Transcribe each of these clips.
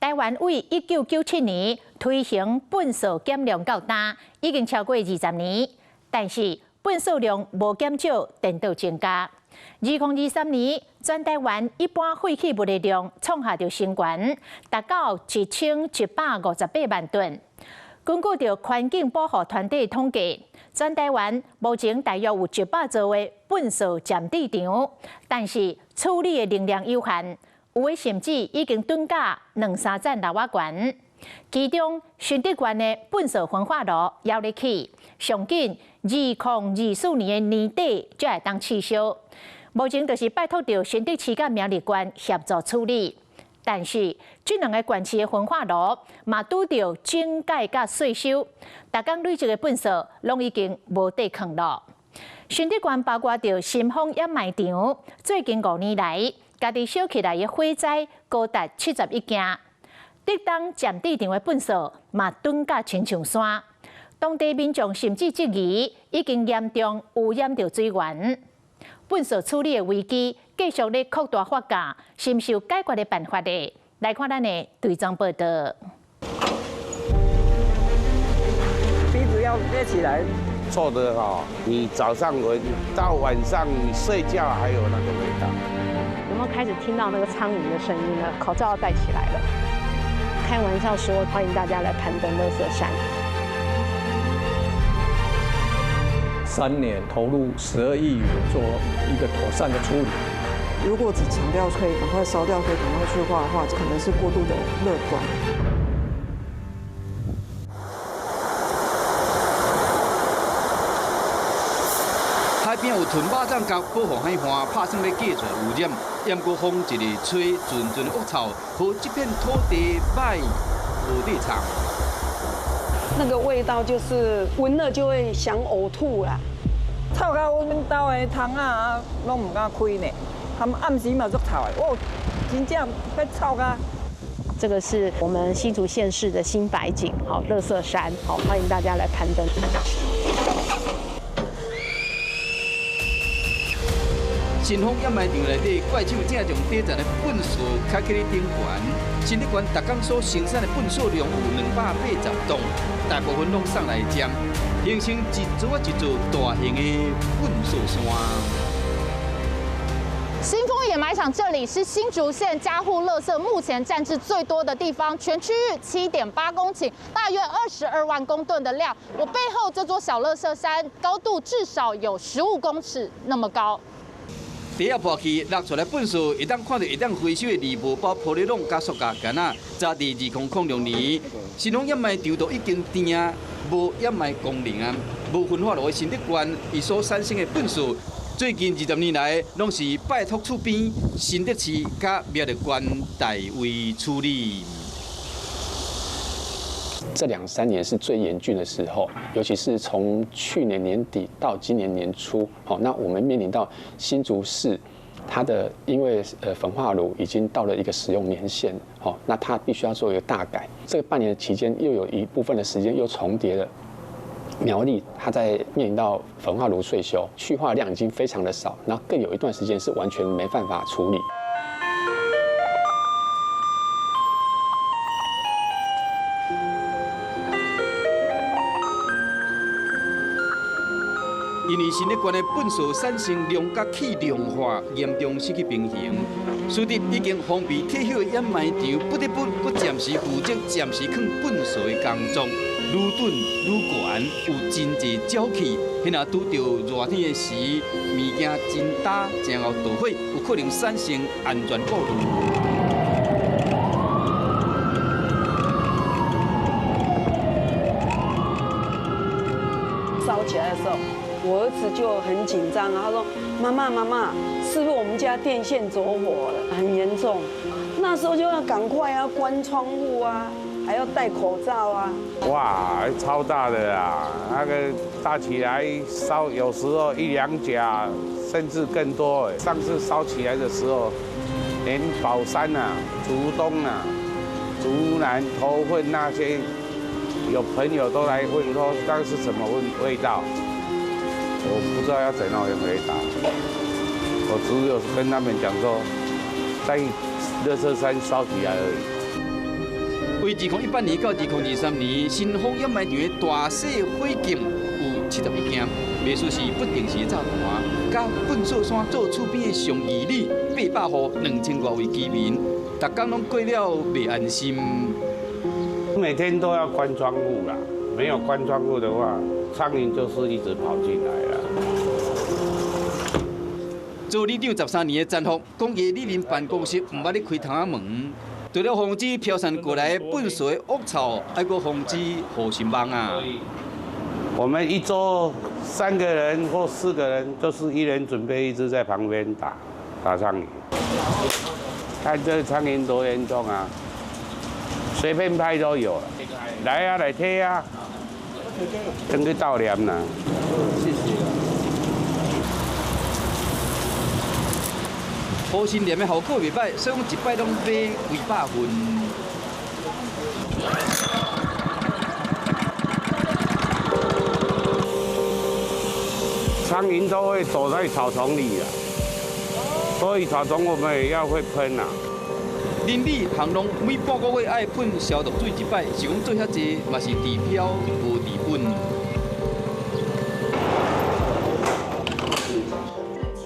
台湾为1997年推行粪扫减量到今，已经超过20年，但是粪扫量无减少，颠倒增加。2023年，全台湾一般废弃物的量创下着新高，达到1158万吨。根据着环境保护团体统计，全台湾目前大约有100座的粪扫占地场，但是处理的能量有限，有的甚至已经吨价2-3站6瓦悬。其中，新竹县的粪扫焚化炉要入去，上紧2024年的年底才会当取消。目前就是拜托着新竹市甲苗栗县协助处理。但是，这两个县市的焚化炉嘛拄着整改甲税收，逐工累积的粪扫拢已经无地藏了。新竹县包括着新丰掩埋场，最近5年来，家己烧起来的火灾高达71件。得当占地场的粪扫嘛吨甲亲像山，当地民众甚至质疑已经严重污染着水源。粪扫处理的危机继续咧扩大发酵，是毋是有解决的办法呢？来看咱的对踪报道。鼻子要捏起来，臭的哈，你早上闻到晚上你睡觉还有那个味道。有没有开始听到那个苍蝇的声音呢？口罩要戴起来了。开玩笑说，欢迎大家来攀登垃圾山。3年投入12亿元做一个妥善的处理。如果只强调可以赶快烧掉，可以赶快去化的话，可能是过度的乐观。海边有囤肉粽角保护海岸，拍算要解除污染。淹过风一日吹，阵阵恶臭，和这片土地摆无地藏。那个味道就是闻了就会想呕吐啦。臭到阮兜的窗啊，拢唔敢开呢。他们暗时嘛足臭的，哦，真正要臭到。这个是我们新竹县市的新白景，好，垃圾山，好，欢迎大家来攀登。新丰掩埋场内底，怪手正从底层的粪扫卡起咧顶悬。新竹县逐工所生产的粪扫量有280吨，大部分拢送来江，形成一座一座大型的粪扫山。新丰掩埋场这里是新竹县家户垃圾目前占至最多的地方，全区域7.8公顷，大约22万公吨的量。我背后这座小垃圾山，高度至少有15公尺那么高。第一破去落出来粪扫，一旦看到一旦回收的利物包、玻璃拢加塑胶杆啊，早伫2006年，新丰掩埋场都已经停无掩埋功能啊，无焚化炉的新竹县，伊所产生的粪扫，最近20年来，拢是拜托厝边新竹市甲苗栗县代为处理。这2-3年是最严峻的时候，尤其是从去年年底到今年年初，那我们面临到新竹市，它的因为焚化炉已经到了一个使用年限，那它必须要做一个大改。这个半年的期间，又有一部分的时间又重叠了。苗栗它在面临到焚化炉税收，去化量已经非常的少，然后更有一段时间是完全没办法处理。因为新竹县的粪扫产生量甲气量化严重失去平衡，使得已经封闭退休的掩埋场不得不暂时负责暂时放粪扫的工作，愈囤愈悬，有真侪沼气，迄若拄着热天的时，物件真大，然后导火，有可能产生安全顾虑。烧起来的时候，我儿子就很紧张啊，他说：“妈妈，妈妈，是不是我们家电线着火了？很严重。”那时候就要赶快要关窗户啊，还要戴口罩啊。哇，超大的啊！那个大起来烧，有时候1-2甲，甚至更多。上次烧起来的时候，连宝山啊、竹东啊、竹南、头份那些。有朋友都来问说那是什么味道，我不知道要怎样回答，我只有跟他们讲说，在垃圾山烧起来而已。为2018年到2023年，新丰掩埋场的大小火警有71件，秘书是不定时炸弹，甲粪扫山做厝边的上义里800户2000多位居民，逐工拢过了袂安心。每天都要关窗户啦，没有关窗户的话，苍蝇就是一直跑进来了。做里长13年的詹福，讲伊里民办公室唔捌咧开窗仔门，除了防止飘散过来粪扫的恶臭，还阁防止好心忙啊。我们一周3个人或4个人，就是一人准备一只在旁边打苍蝇。看这苍蝇多严重啊！随便拍都有了。来啊，来贴啊！等去悼念啦。谢谢。好心念的效果袂歹，所以讲一摆拢买几百份。苍蝇都会躲在草丛里啊，所以草丛我们也要会喷啊。邻里行农每半个月爱喷消毒水一摆，是讲做遐济，嘛是治漂无治本。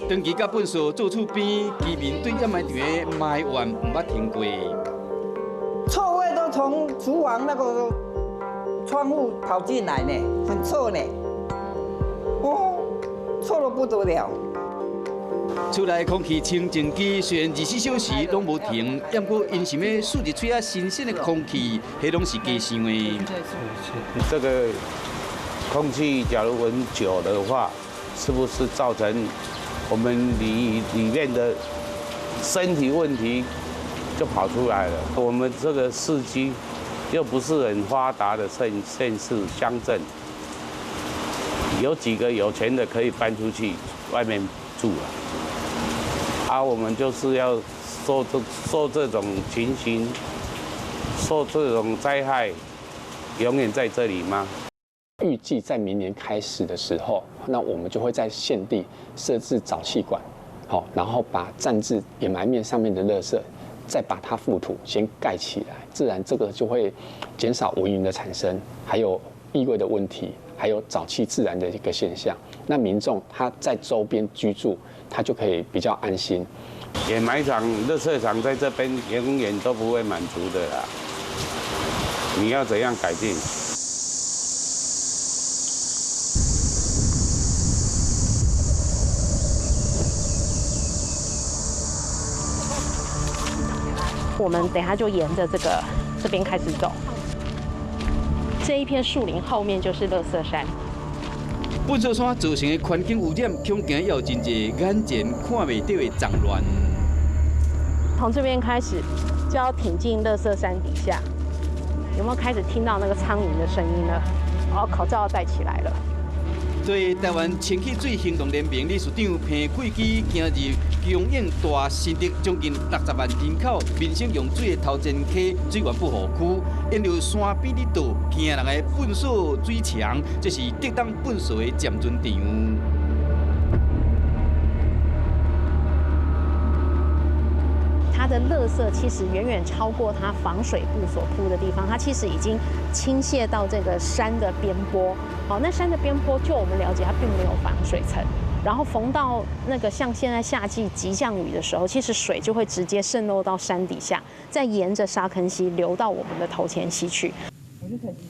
长期甲粪扫做厝边，居民对掩埋场的埋怨唔捌停过。臭味都从厨房那个窗户跑进来呢，很臭呢。哦，臭得不得了。厝内空气清净机虽然24小时拢无停，不过因想要数日吹啊新鲜的空气，迄拢是假想的。这个空气假如闻久的话，是不是造成我们里面的身体问题就跑出来了？我们这个市区又不是很发达的县市乡镇，有几个有钱的可以搬出去外面住了。我们就是要受这种情形，受这种灾害，永远在这里吗？预计在明年开始的时候，那我们就会在现地设置沼气管，好，然后把占至掩埋面上面的垃圾，再把它覆土先盖起来，自然这个就会减少蚊蝇的产生，还有异味的问题，还有沼气自然的一个现象。那民众他在周边居住，他就可以比较安心。掩埋场、垃圾场在这边永远都不会满足的啦。你要怎样改进？我们等一下就沿着这边开始走。这一片树林后面就是垃圾山。粪扫山造成的环境污染，恐惊也有真侪眼前看袂到的脏乱。从这边开始就要挺进垃圾山底下，有没有开始听到那个苍蝇的声音呢？口罩要戴起来了。对台湾清气水行动联盟理事长彭贵基今日供应大新竹将近60万人口民生用水的头前溪水源保护区，沿着山边的道行人的粪扫水墙，这是竹东粪扫的占准场。它的垃圾其实远远超过它防水布所铺的地方，它其实已经倾泻到这个山的边坡。好，那山的边坡，就我们了解，它并没有防水层。然后逢到那个像现在夏季急降雨的时候，其实水就会直接渗漏到山底下，再沿着沙坑溪流到我们的头前溪去。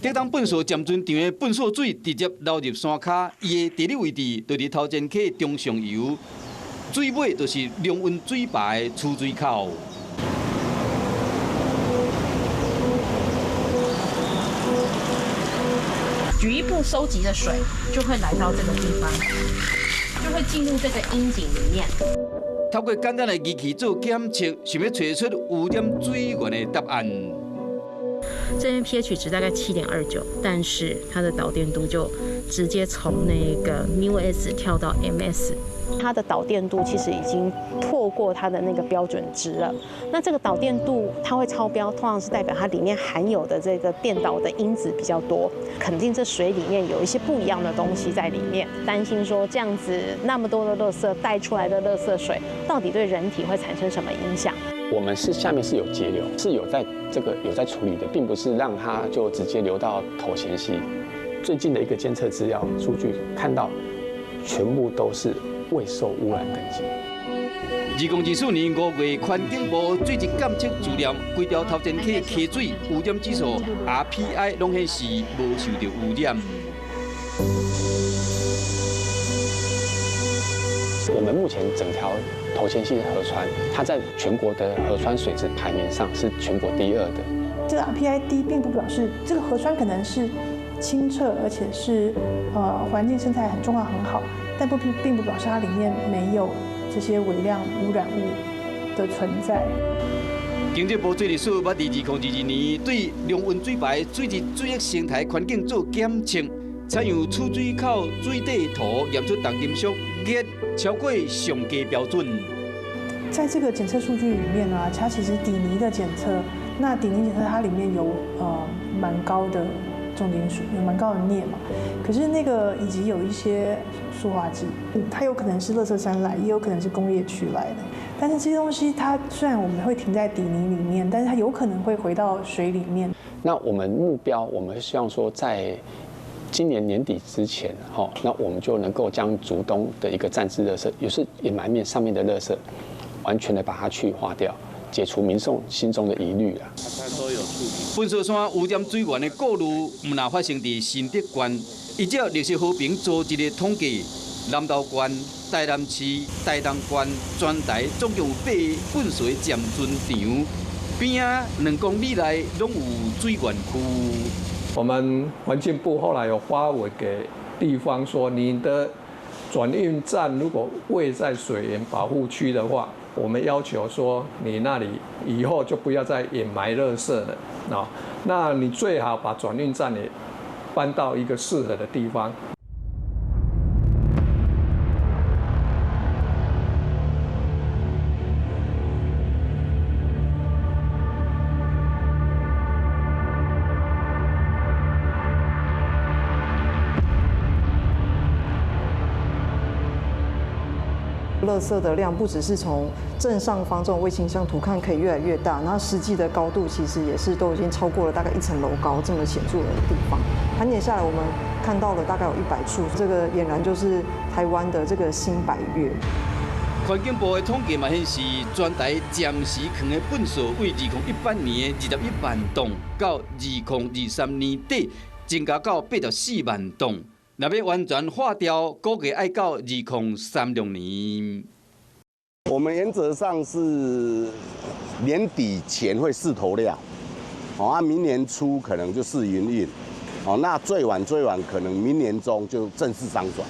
竹东粪扫占准场的粪扫水直接流入山骹，伊的地理位置就伫头前溪中上游。水尾就是龙温水坝的出水口。局部收集的水就会来到这个地方，就会进入这个阴井里面。透过简单的仪器做检测，想要找出污染水源的答案。这边 pH 值大概7.29，但是它的导电度就直接从那个 μS 跳到 MS。它的导电度其实已经破过它的那个标准值了。那这个导电度它会超标，通常是代表它里面含有的这个电导的因子比较多，肯定这水里面有一些不一样的东西在里面。担心说这样子那么多的垃圾带出来的垃圾水，到底对人体会产生什么影响？我们下面是有节流，是有在处理的，并不是让它就直接流到头前溪。最近的一个监测资料数据看到，全部都是未受污染等级。 2024年5月，环境部水质监测资料，规条头前溪溪水污染指数 RPI 拢显示无受到污染。我们目前整条头前溪的河川，它在全国的河川水质排名上是全国第2的。这个 RPI 低，并不表示这个河川可能是清澈，而且是环境生态很重要很好，但并不表示它里面没有这些微量污染物的存在。经济部水利署捌伫2022年对龙运水排水质水域生态环境做检测，采用储水口水底图验出重金属镉超过上低标准。在这个检测数据里面啊，它其实底泥的检测，那底泥检测它里面有蛮高的重金属，有蛮高的镍嘛。可是那个以及有一些塑化剂，它有可能是垃圾山来，也有可能是工业区来的。但是这些东西它虽然我们会停在底泥里面，但是它有可能会回到水里面。那我们目标，我们希望说在今年年底之前，那我们就能够将竹东的一个暂置垃圾，也是掩埋面上面的垃圾，完全的把它去化掉，解除民众心中的疑虑啊。它都有处理。粪扫山污染水源的故事，唔那发生伫新德县，依照绿色和平组织的统计，南投县、台南市、台东县全台总共有8个粪水暂存场，边仔2公里内拢有水源区。我们环境部后来有发文给地方说，你的转运站如果位在水源保护区的话，我们要求说你那里以后就不要再掩埋垃圾了啊，那你最好把转运站也搬到一个适合的地方。垃圾的量不只是从正上方这种卫星向图看可以越来越大，然后实际的高度其实也是都已经超过了大概1层楼高这么显著的地方。盘点下来，我们看到了大概有100处，这个俨然就是台湾的这个新百越。环境部的统计嘛显示，全台暂时藏的粪扫为2018年的21万吨，到2023年底增加到84万吨。若要完全化掉，估计要到2036年。我们原则上是年底前会试投料，明年初可能就试营运，那最晚可能明年中就正式商转。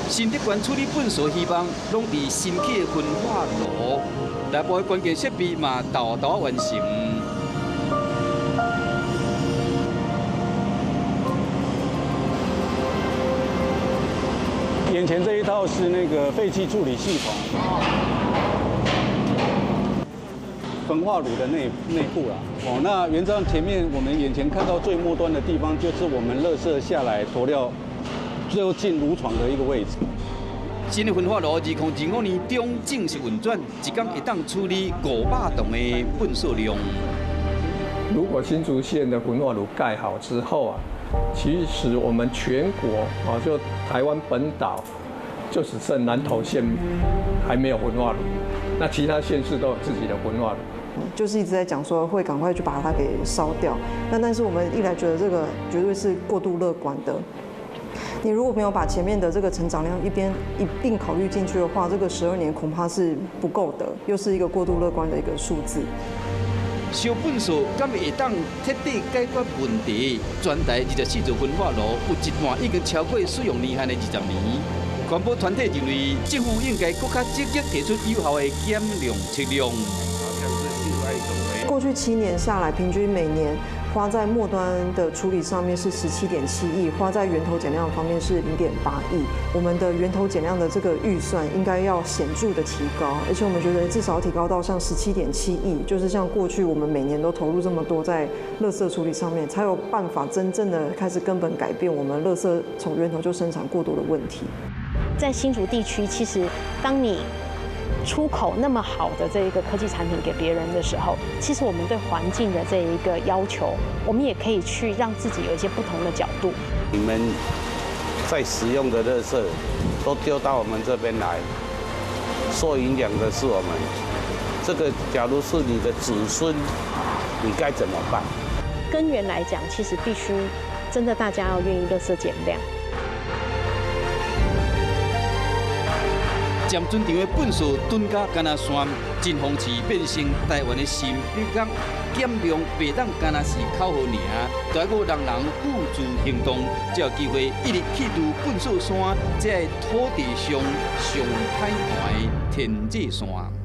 新德县处理粪扫希望拢伫新起的焚化炉，内部的关键设备嘛豆豆完成。眼前这一套是那个废气处理系统，焚化炉的内部啦。那原则上前面我们眼前看到最末端的地方，就是我们垃圾下来投料，最后进炉床的一个位置。新的焚化炉2025年中正式运转，一天会当处理500吨的粪扫量。如果新竹县的焚化炉盖好之后啊，其实我们全国就台湾本岛就只剩南投县还没有焚化炉，那其他县市都有自己的焚化炉。就是一直在讲说会赶快去把它给烧掉，但是我们一来觉得这个绝对是过度乐观的。你如果没有把前面的这个成长量一并考虑进去的话，这个12年恐怕是不够的，又是一个过度乐观的一个数字。烧粪扫敢会当彻底解决问题？全台24座焚化炉有一半已经超过使用年限的20年。环保团体认为，政府应该更加积极提出有效的减量测量。过去7年下来，平均每年花在末端的处理上面是17.7亿，花在源头减量方面是0.8亿。我们的源头减量的这个预算应该要显著的提高，而且我们觉得至少提高到像17.7亿，就是像过去我们每年都投入这么多在垃圾处理上面，才有办法真正的开始根本改变我们垃圾从源头就生产过多的问题。在新竹地区，其实当你出口那么好的这一个科技产品给别人的时候，其实我们对环境的这一个要求，我们也可以去让自己有一些不同的角度。你们在使用的垃圾都丢到我们这边来，受影响的是我们。这个假如是你的子孙，你该怎么办？根源来讲，其实必须真的大家要愿意垃圾减量。占准场的粪扫蹲甲干那山，真风市变成台湾的新北港，减量袂当干那是口号尔，都要人人付诸行动，才有机会一日去除粪扫山，才土地上上歹看的天际线。